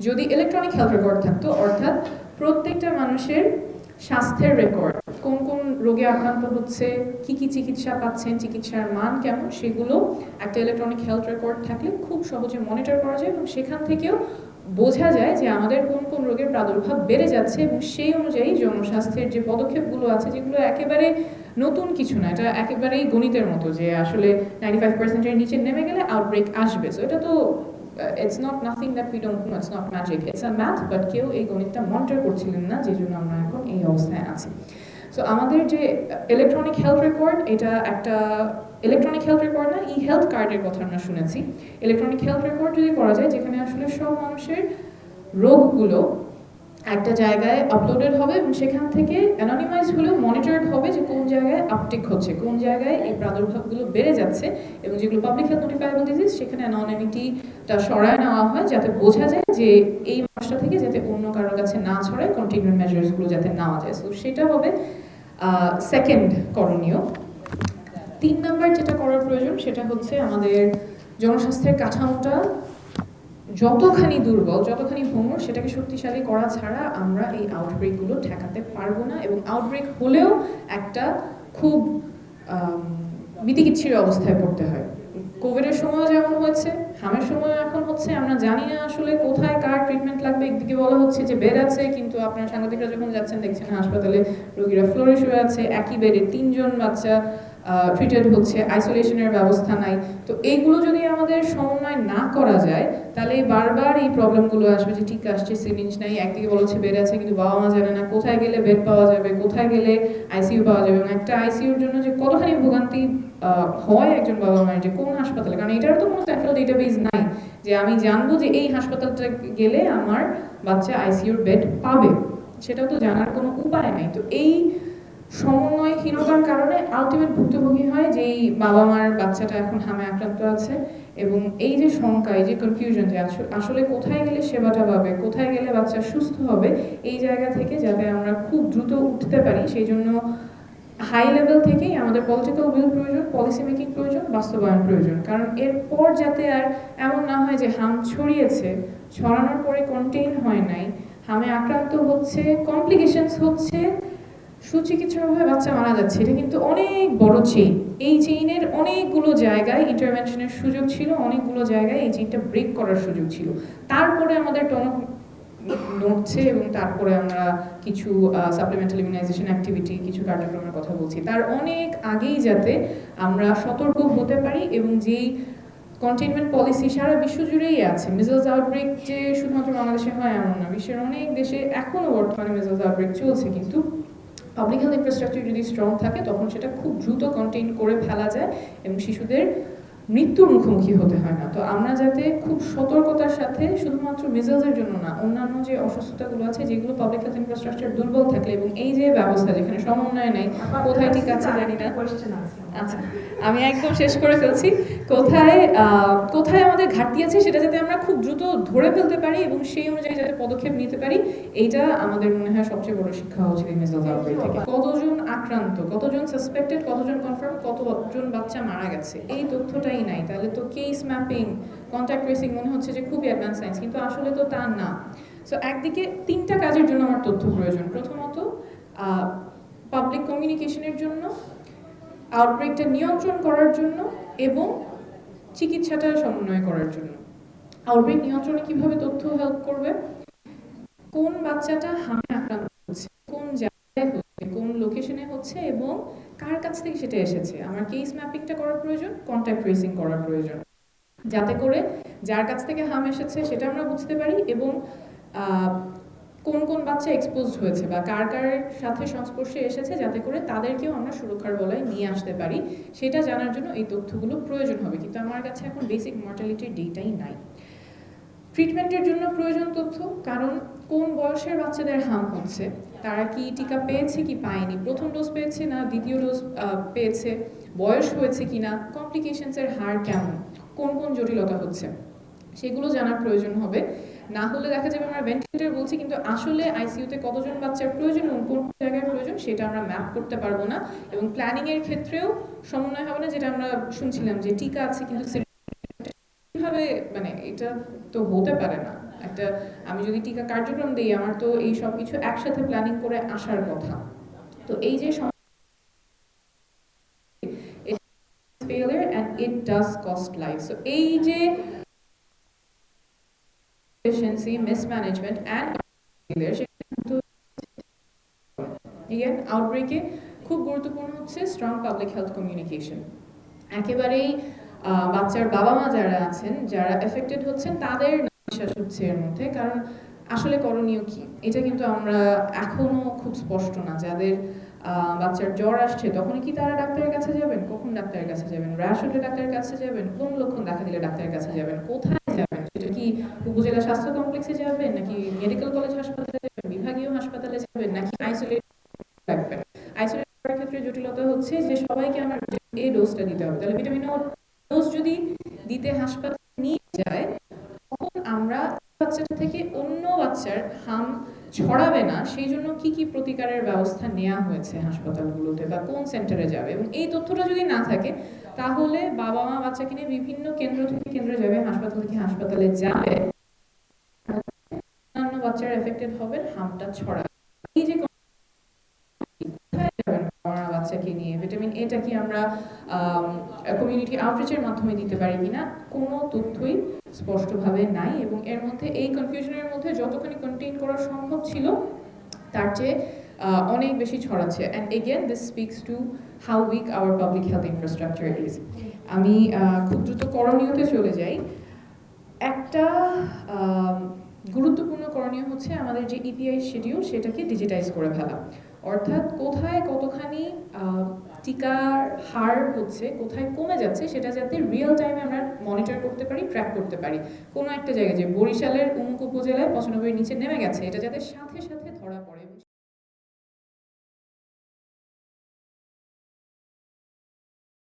যদি electronic health record থাকতো, অর্থাৎ প্রত্যেকটা মানুষের স্বাস্থ্যের রেকর্ড, কোন কোন রোগে আক্রান্ত হচ্ছে, কি কি চিকিৎসা পাচ্ছেন, চিকিৎসার মান কেমন, সেগুলো একটা ইলেকট্রনিক হেলথ রেকর্ড থাকলে খুব সহজে মনিটর করা যায় এবং সেখান থেকেও বোঝা যায় যে আমাদের কোন কোন রোগের প্রাদুর্ভাব বেড়ে যাচ্ছে এবং সেই অনুযায়ী জনস্বাস্থ্যের যে পদক্ষেপগুলো আছে, যেগুলো একেবারে নতুন কিছু না, এটা একেবারেই গণিতের মতো যে আসলে 95%-এর নিচে নেমে গেলে আউটব্রেক আসবে। সো এটা তো it's not nothing that we don't know, it's not magic, it's a math, but কেউ এই গণিতটা মনিটর করছিলেন না, যে জন্য আমরা এখন এই অবস্থায় আছি। সো আমাদের যে ইলেকট্রনিক হেলথ রেকর্ড, এটা একটা ইলেকট্রনিক হেলথ রেকর্ড না, ই হেলথ কার্ডের কথা আমরা শুনেছি। ইলেকট্রনিক হেলথ রেকর্ড যদি করা যায়, যেখানে আসলে সব মানুষের রোগগুলো একটা জায়গায় আপলোডেড হবে এবং সেখান থেকে অ্যানোনিমাইজ হলেও মনিটরড হবে যে কোন জায়গায় আপটেক হচ্ছে, কোন জায়গায় এই প্রাদুর্ভাবগুলো বেড়ে যাচ্ছে, এবং যেগুলো পাবলিক হেলথ নোটিফাইবল ডিজিজ সেখানে অ্যানোনিমিটিটা সরায় নেওয়া হয়, যাতে বোঝা যায় যে এই মানুষটা থেকে যাতে অন্য কারোর কাছে না ছড়ায়, কন্টেইনমেন্ট মেজার্সগুলো যাতে নেওয়া যায়। সো সেটা হবে সেকেন্ড করণীয়। 3 নাম্বার যেটা করার প্রয়োজন সেটা হচ্ছে আমাদের জনস্বাস্থ্যের কাঠামোটা যতখানি দুর্বল, যতখানি ভঙ্গুর, সেটাকে শক্তিশালী করা ছাড়া আমরা এই আউটব্রেকগুলো ঠেকাতে পারবো না। এবং আউটব্রেক হলেও একটা খুব বিতিকিচ্ছির অবস্থায় পড়তে হয়। কোভিডের সময়ও যেমন হয়েছে, হামের সময়ও এখন হচ্ছে, আমরা জানি না আসলে কোথায় কার ট্রিটমেন্ট লাগবে। একদিকে বলা হচ্ছে যে বেড আছে, কিন্তু আপনার সাংবাদিকরা যখন যাচ্ছেন দেখছেন হাসপাতালে রোগীরা ফ্লোরে শুয়ে আছে, একই বেডে 3 জন বাচ্চা ট্রিটেড হচ্ছে, আইসোলেশনের ব্যবস্থা নাই। তো এইগুলো যদি আমাদের সমন্বয় না করা যায়, তাহলে বারবার এই প্রবলেমগুলো আসবে যে ঠিক আসছে, সিরিঞ্জ নাই, একদিকে বলা হচ্ছে বেড আছে, কিন্তু বাবা মা জানে না কোথায় গেলে বেড পাওয়া যাবে, কোথায় গেলে আইসিইউ পাওয়া যাবে, এবং একটা আইসিইউর জন্য যে কতখানি ভোগান্তি হয় একজন বাবা মায়ের, যে কোন হাসপাতালে, কারণ এটার তো কোনো সেন্ট্রাল ডেটাবেস নাই যে আমি জানবো যে এই হাসপাতালটা গেলে আমার বাচ্চা আইসিইউর বেড পাবে, সেটাও তো জানার কোনো উপায় নাই। তো এই সমন্বয়হীনতার কারণে আলটিমেট ভুক্তভোগী হয় যে এই বাবা মার বাচ্চাটা এখন হামে আক্রান্ত আছে, এবং এই যে শঙ্কা, এই যে কনফিউশন যে আসলে কোথায় গেলে সেবাটা পাবে, কোথায় গেলে বাচ্চা সুস্থ হবে, এই জায়গা থেকে যাতে আমরা খুব দ্রুত উঠতে পারি, সেই জন্য হাই লেভেল থেকেই আমাদের পলিটিক্যাল উইল প্রয়োজন, পলিসি মেকিং প্রয়োজন, বাস্তবায়ন প্রয়োজন। কারণ এরপর যাতে আর এমন না হয় যে হাম ছড়িয়েছে, ছড়ানোর পরে কন্টেইন হয় নাই, হামে আক্রান্ত হচ্ছে, কমপ্লিকেশনস হচ্ছে, সুচিকিৎসার অভাবে বাচ্চা মারা যাচ্ছে। এটা কিন্তু অনেক বড় চেইন। এই চেইনের অনেকগুলো জায়গায় ইন্টারভেনশনের সুযোগ ছিল, অনেকগুলো জায়গায় এই চেইনটা ব্রেক করার সুযোগ ছিল। তারপরে আমাদের টনক নড়ছে এবং তারপরে আমরা কিছু সাপ্লিমেন্টাল ইমিউনাইজেশন অ্যাক্টিভিটি, কিছু কার্যক্রমের কথা বলছি। তার অনেক আগেই যাতে আমরা সতর্ক হতে পারি, এবং যেই কন্টেইনমেন্ট পলিসি সারা বিশ্ব জুড়েই আছে। মিজলস আউটব্রেক যে শুধুমাত্র বাংলাদেশে হয় এমন না, বিশ্বের অনেক দেশে এখনও বর্তমানে মিজলস আউটব্রেক চলছে, কিন্তু পাবলিক হেলথ ইনফ্রাস্ট্রাকচার যদি স্ট্রং থাকে তখন সেটা খুব দ্রুত কন্টেইন করে ফেলা যায় এবং শিশুদের মৃত্যুর মুখোমুখি হতে হয় না। তো আমরা যাতে খুব সতর্কতার সাথে, শুধুমাত্র মিজলসের জন্য না, অন্যান্য যে অসুস্থতাগুলো আছে যেগুলো পাবলিক হেলথ ইনফ্রাস্ট্রাকচার দুর্বল থাকলে, এবং এই যে ব্যবস্থা যেখানে সমন্বয় নেই, কোথায় ঠিক আছে জানি না, আচ্ছা আমি একদম শেষ করে ফেলছি, কোথায় কোথায় আমাদের ঘাটতি আছে সেটা যাতে আমরা খুব দ্রুত ধরে ফেলতে পারি এবং সেই অনুযায়ী যাতে পদক্ষেপ নিতে পারি, এইটা আমাদের মনে হয় সবচেয়ে বড় শিক্ষা হচ্ছে এই মিজলস আউটব্রেক থেকে। কতজন আক্রান্ত, কতজন সাসপেক্টেড, কতজন কনফার্ম, কতজন বাচ্চা মারা গেছে, এই তথ্যটাই নাই, তাহলে তো কেস ম্যাপিং, কন্ট্যাক্ট ট্রেসিং মনে হচ্ছে যে খুবই অ্যাডভান্স সায়েন্স, কিন্তু আসলে তো তা না। সো একদিকে 3টা কাজের জন্য আমার তথ্য প্রয়োজন। প্রথমত পাবলিক কমিউনিকেশনের জন্য, আউটব্রেকটা নিয়ন্ত্রণ করার জন্য, এবং চিকিৎসাটা সমন্বয় করার জন্য। আউটব্রেক নিয়ন্ত্রণে কিভাবে তথ্য হেল্প করবে, কোন বাচ্চাটা হামে আক্রান্ত হচ্ছে, কোন জায়গায় হচ্ছে, কোন লোকেশনে হচ্ছে, এবং কার কাছ থেকে সেটা এসেছে, আমার কেস ম্যাপিংটা করার প্রয়োজন, কন্ট্যাক্ট ট্রেসিং করার প্রয়োজন, যাতে করে যার কাছ থেকে হাম এসেছে সেটা আমরা বুঝতে পারি, এবং কোন কোন বাচ্চা এক্সপোজড হয়েছে বা কার কার সাথে সংস্পর্শে এসেছে, যাতে করে তাদেরকেও আমরা সুরক্ষার বলয়ে নিয়ে আসতে পারি, সেটা জানার জন্য এই তথ্যগুলো প্রয়োজন হবে। কিন্তু আমার কাছে এখন বেসিক মর্টালিটির ডেটাই নাই। ট্রিটমেন্টের জন্য প্রয়োজন তথ্য, কারণ কোন বয়সের বাচ্চাদের হাম হচ্ছে, তারা কি টিকা পেয়েছে কি পায়নি, প্রথম ডোজ পেয়েছে না দ্বিতীয় ডোজ পেয়েছে, বয়স হয়েছে কিনা, কমপ্লিকেশনসের হার কেমন, কোন কোন জটিলতা হচ্ছে, সেগুলো জানার প্রয়োজন হবে। না হলে দেখা যাবে আমরা ভেন্টিলেটর বলছি, কিন্তু আসলে আইসিইউতে কতজন বাচ্চার প্রয়োজন এবং কোন জায়গায় প্রয়োজন সেটা আমরা ম্যাপ করতে পারবো না, এবং প্ল্যানিং এর ক্ষেত্রেও সমন্বয় হবে না, যেটা আমরা শুনছিলাম যে টিকা আছে কিন্তু কিভাবে, মানে এটা তো হতে পারে না। একটা আমি যদি টিকা কার্যক্রম দিই আমার তো এই সব কিছু একসাথে প্ল্যানিং করে আসার কথা। তো এই যে failure and it does cost life. So এই যে efficiency, mismanagement and failure সেটা কিন্তু again আউটব্রেকে খুব গুরুত্বপূর্ণ হচ্ছে স্ট্রং পাবলিক হেলথ কমিউনিকেশন। একেবারেই বাচ্চার বাবা মা যারা আছেন যারা এফেক্টেড হচ্ছেন তাদের বিশ্বাস হচ্ছে এর মধ্যে, কারণ আসলে করণীয় কি এটা কিন্তু আমরা এখনো খুব স্পষ্ট না। যাদের বাচ্চার জ্বর আসছে তখন কি তারা ডাক্তারের কাছে যাবেন, কখন ডাক্তারের কাছে যাবেন, র্যাশ হলে ডাক্তারের কাছে যাবেন, কোন লক্ষণ দেখা দিলে ডাক্তারের কাছে যাবেন, কোথায় যাবেন, সেটা কি উপজেলা স্বাস্থ্য কমপ্লেক্সে যাবেন নাকি মেডিকেল কলেজ হাসপাতালে যাবেন, বিভাগীয় হাসপাতালে যাবেন নাকি আইসোলেট রাখবেন। আইসোলেট করার ক্ষেত্রে জটিলতা হচ্ছে যে সবাইকে আমার এই ডোজটা দিতে হবে, তাহলে ভিটামিন ডোজ যদি দিতে হাসপাতালে নিয়ে যায় তখন আমরা বাচ্চাটা থেকে অন্য বাচ্চার হাম ছড়াবে না সেই জন্য কি কি প্রতিকারের ব্যবস্থা নেওয়া হয়েছে হাসপাতালগুলোতে বা কোন সেন্টারে যাবে, এবং এই তথ্যটা যদি না থাকে তাহলে বাবা মা বাচ্চাকে নিয়ে বিভিন্ন কেন্দ্র থেকে কেন্দ্রে যাবে, হাসপাতাল থেকে হাসপাতালে যাবে, অন্যান্য বাচ্চারা এফেক্টেড হবে, হামটা ছড়াবে। এই যে বাচ্চাকে নিয়ে ভিটামিন এটা কি আমরা কমিউনিটি আউটরিচের মাধ্যমে দিতে পারি কিনা কোনো তথ্যই স্পষ্টভাবে নাই, এবং এর মধ্যে এই কনফিউশনের মধ্যে যতখানি কন্টেইন করা সম্ভব ছিল তার চেয়ে অনেক বেশি ছড়াচ্ছে। And again this speaks to how weak our public health infrastructure is. আমি খুব দ্রুত করণীয়তে চলে যাই। একটা গুরুত্বপূর্ণ করণীয় হচ্ছে আমাদের যে ইপিআই শিডিউল সেটাকে ডিজিটাইজ করে ফেলা, অর্থাৎ কোথায় কতখানি টিকার হার হচ্ছে, কোথায় কমে যাচ্ছে সেটা যাতে রিয়েল টাইমে আমরা মনিটর করতে পারি, ট্র্যাক করতে পারি। কোনো একটা জায়গায় যে বরিশালের অমুক উপজেলায় 95 নিচে নেমে গেছে এটা যাতে সাথে সাথে